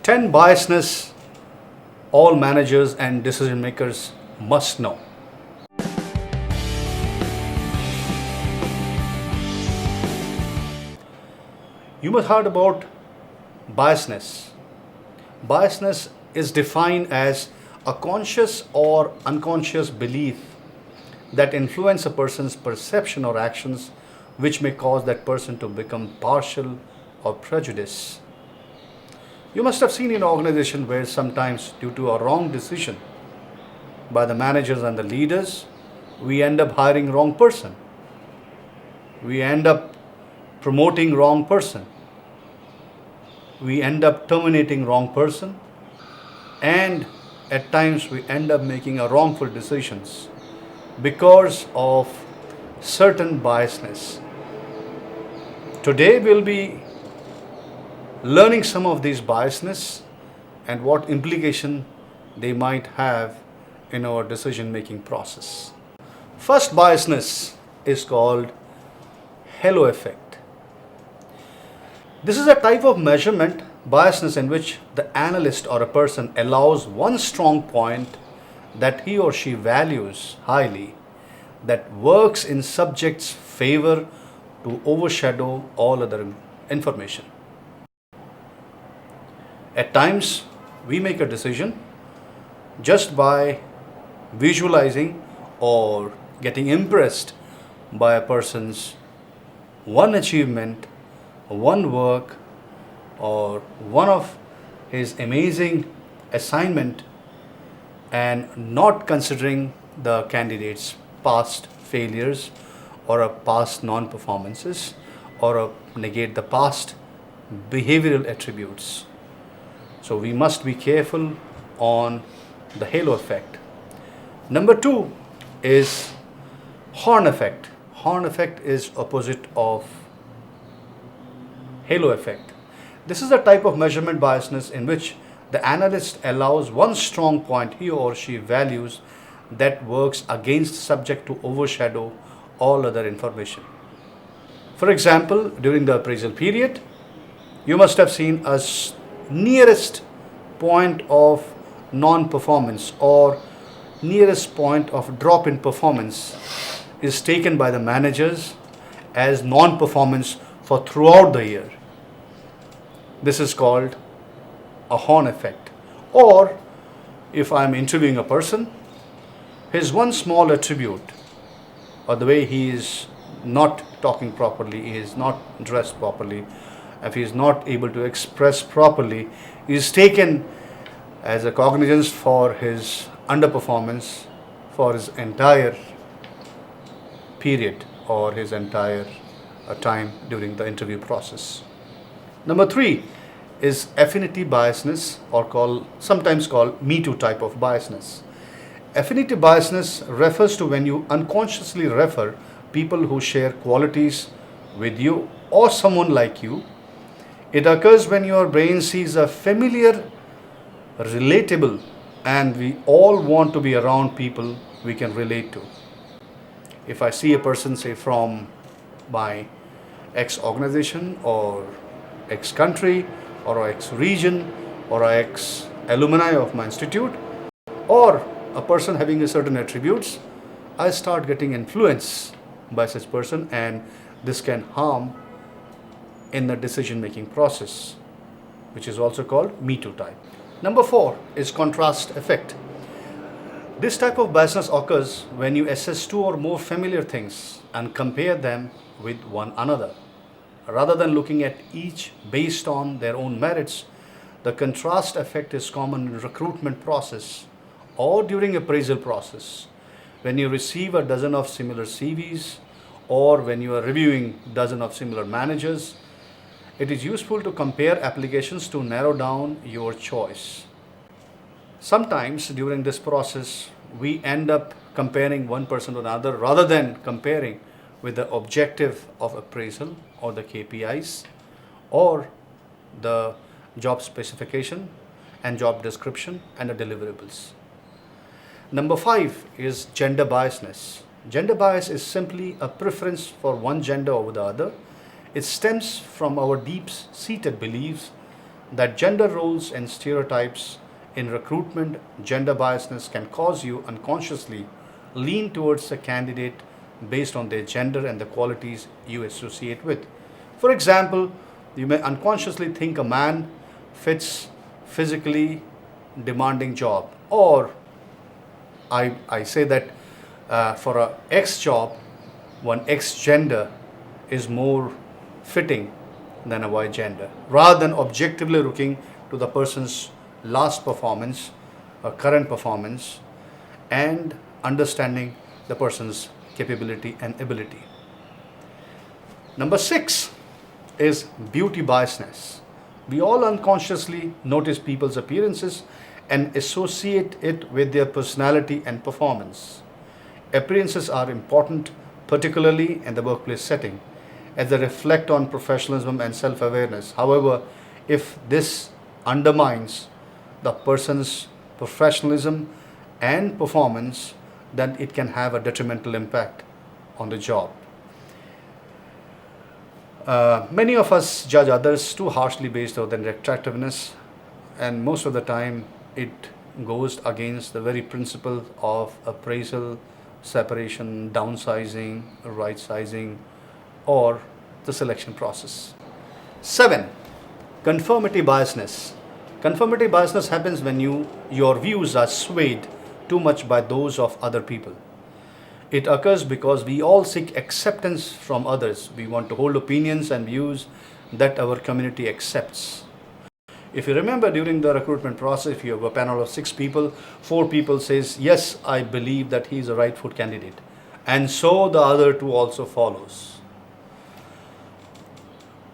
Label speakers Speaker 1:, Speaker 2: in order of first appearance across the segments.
Speaker 1: 10 biasness all managers and decision makers must know. You must have heard about biasness. Biasness is defined as a conscious or unconscious belief that influence a person's perception or actions, which may cause that person to become partial or prejudiced. You must have seen in an organization where sometimes due to a wrong decision by the managers and the leaders, we end up hiring wrong person. We end up promoting wrong person. We end up terminating wrong person. And at times we end up making a wrongful decisions because of certain biasness. Today we'll be learning some of these biasness and what implication they might have in our decision making process. First biasness is called halo effect. This is a type of measurement biasness in which the analyst or a person allows one strong point that he or she values highly that works in subject's favor to overshadow all other information. At times, we make a decision just by visualizing or getting impressed by a person's one achievement, one work, or one of his amazing assignment, and not considering the candidate's past failures or a past non-performances or negate the past behavioral attributes. So we must be careful on the halo effect. Number 2 is horn effect. Horn effect is opposite of halo effect. This is a type of measurement biasness in which the analyst allows one strong point he or she values that works against subject to overshadow all other information. For example, during the appraisal period, you must have seen a nearest point of non-performance or nearest point of drop in performance is taken by the managers as non-performance for throughout the year. This is called a horn effect. Or if I'm interviewing a person, his one small attribute or the way he is not talking properly, he is not dressed properly, if he is not able to express properly, is taken as a cognizance for his underperformance for his entire period or his entire time during the interview process. Number 3 is affinity biasness, or sometimes called me too type of biasness. Affinity biasness refers to when you unconsciously refer people who share qualities with you or someone like you. It occurs when your brain sees a familiar, relatable, and we all want to be around people we can relate to. If I see a person, say from my X organization or X country or X region or X alumni of my institute, or a person having a certain attributes, I start getting influenced by such person, and this can harm in the decision making process, which is also called me too type. Number 4 is contrast effect. This type of biasness occurs when you assess 2 or more familiar things and compare them with one another. Rather than looking at each based on their own merits, the contrast effect is common in recruitment process or during appraisal process. When you receive a dozen of similar CVs or when you are reviewing dozen of similar managers, it is useful to compare applications to narrow down your choice. Sometimes during this process, we end up comparing one person to another rather than comparing with the objective of appraisal or the KPIs or the job specification and job description and the deliverables. Number 5 is gender biasness. Gender bias is simply a preference for one gender over the other. It stems from our deep-seated beliefs that gender roles and stereotypes in recruitment, gender biasness can cause you unconsciously lean towards a candidate based on their gender and the qualities you associate with. For example, you may unconsciously think a man fits physically demanding job, or I say that for a X job, one X gender is more fitting than a Y gender, rather than objectively looking to the person's last performance or current performance and understanding the person's capability and ability. Number 6 is beauty biasness. We all unconsciously notice people's appearances and associate it with their personality and performance. Appearances are important, particularly in the workplace setting, as they reflect on professionalism and self awareness. However, if this undermines the person's professionalism and performance, then it can have a detrimental impact on the job. Many of us judge others too harshly based on their attractiveness, and most of the time it goes against the very principle of appraisal, separation, downsizing, right sizing, or the selection process. 7. Conformity biasness. Conformity biasness happens when your views are swayed too much by those of other people. It occurs because we all seek acceptance from others. We want to hold opinions and views that our community accepts. If you remember, during the recruitment process, if you have a panel of 6 people, 4 people says, yes, I believe that he is a right foot candidate. And so the other 2 also follows.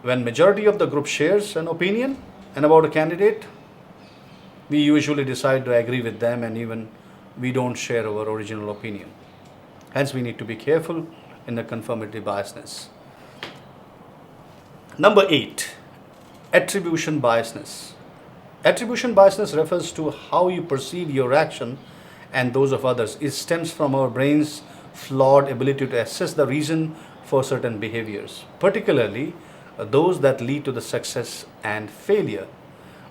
Speaker 1: When majority of the group shares an opinion and about a candidate, we usually decide to agree with them, and even we don't share our original opinion. Hence, we need to be careful in the conformity biasness. Number 8, attribution biasness. Attribution biasness refers to how you perceive your action and those of others. It stems from our brain's flawed ability to assess the reason for certain behaviors, particularly those that lead to the success and failure.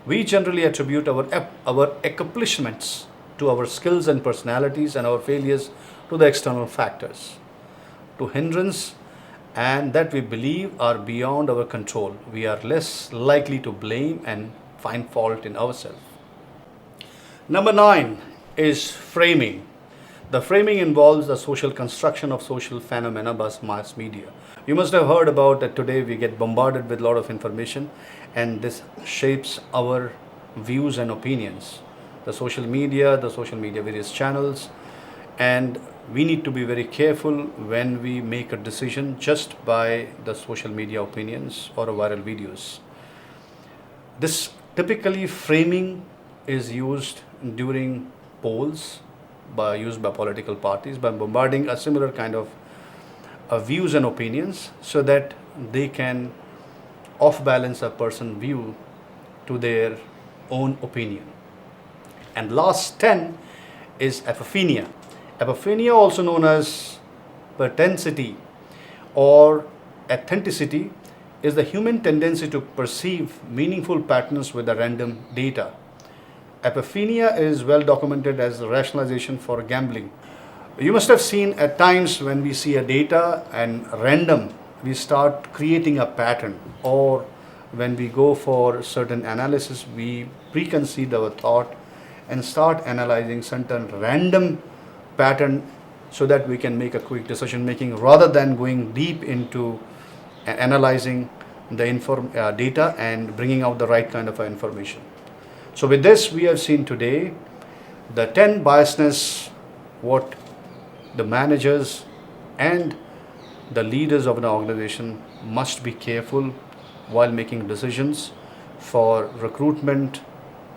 Speaker 1: We generally attribute our accomplishments to our skills and personalities, and our failures to the external factors, to hindrance, and that we believe are beyond our control. We are less likely to blame and find fault in ourselves. Number 9 is framing. The framing involves the social construction of social phenomena by mass media. You must have heard about that today we get bombarded with a lot of information, and this shapes our views and opinions. The social media various channels, and we need to be very careful when we make a decision just by the social media opinions or viral videos. This typically framing is used during polls used by political parties by bombarding a similar kind of views and opinions, so that they can off balance a person's view to their own opinion. And last 10 is apophenia. Apophenia, also known as pertensity or authenticity, is the human tendency to perceive meaningful patterns with the random data. Apophenia is well documented as a rationalization for gambling. You must have seen at times when we see a data and random, we start creating a pattern, or when we go for certain analysis, we preconceive our thought and start analyzing certain random pattern so that we can make a quick decision making, rather than going deep into analyzing the data and bringing out the right kind of information. So with this, we have seen today the 10 biasness, what the managers and the leaders of an organization must be careful while making decisions for recruitment,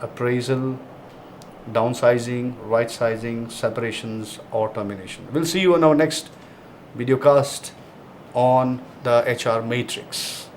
Speaker 1: appraisal, downsizing, right sizing, separations, or termination. We'll see you in our next videocast on the HR matrix.